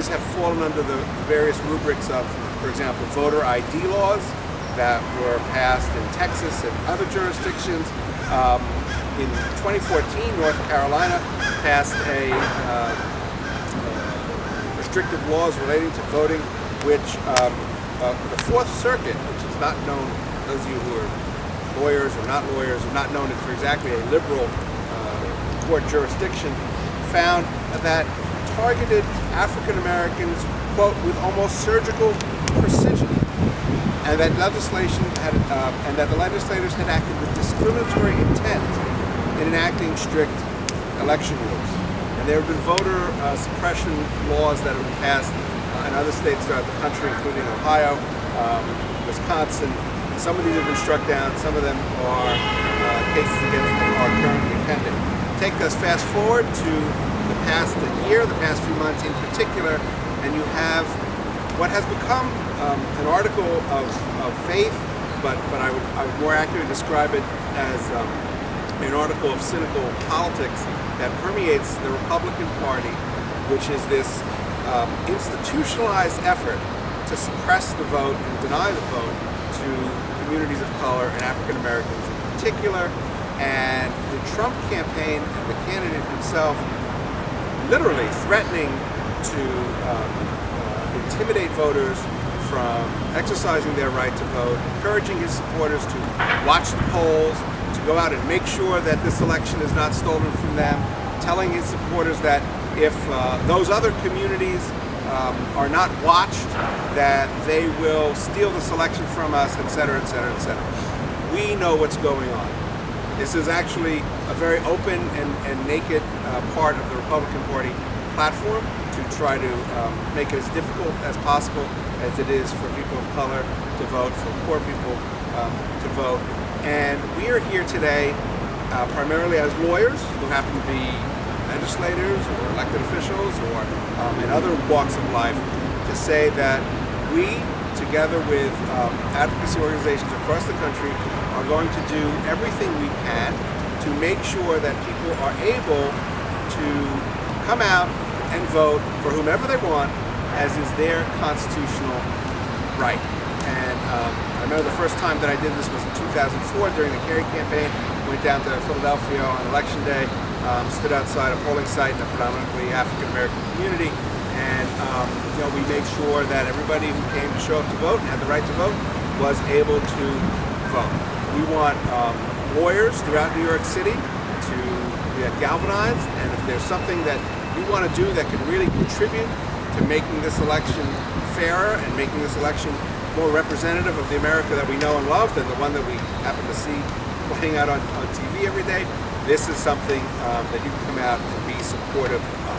have fallen under the various rubrics of, for example, voter ID laws that were passed in Texas and other jurisdictions. In 2014, North Carolina passed restrictive laws relating to voting, which the Fourth Circuit, which is not known, those of you who are lawyers or not known for exactly a liberal court jurisdiction, found that targeted African Americans, quote, with almost surgical precision, and that the legislators had acted with discriminatory intent in enacting strict election rules. And there have been voter suppression laws that have been passed in other states throughout the country, including Ohio, Wisconsin. Some of these have been struck down. Some of them are cases against them are currently pending. Take us fast forward to the past year, the past few months in particular, and you have what has become an article of faith, but I would more accurately describe it as an article of cynical politics that permeates the Republican Party, which is this institutionalized effort to suppress the vote and deny the vote to communities of color and African Americans in particular. And the Trump campaign and the candidate himself literally threatening to intimidate voters from exercising their right to vote, encouraging his supporters to watch the polls, to go out and make sure that this election is not stolen from them, telling his supporters that if those other communities are not watched, that they will steal this election from us, et cetera, et cetera, et cetera. We know what's going on. This is actually a very open and naked part of the Republican Party platform to try to make it as difficult as possible as it is for people of color to vote, for poor people to vote. And we are here today primarily as lawyers who happen to be legislators or elected officials or in other walks of life to say that we, together with advocacy organizations across the country, are going to do everything we can to make sure that people are able to come out and vote for whomever they want, as is their constitutional right. And I remember the first time that I did this was in 2004 during the Kerry campaign. Went down to Philadelphia on election day, stood outside a polling site in a predominantly African American community, and we made sure that everybody who came to show up to vote and had the right to vote was able to vote. We want lawyers throughout New York City to get galvanized, and if there's something that you want to do that can really contribute to making this election fairer and making this election more representative of the America that we know and love than the one that we happen to see playing out on TV every day, this is something that you can come out and be supportive of.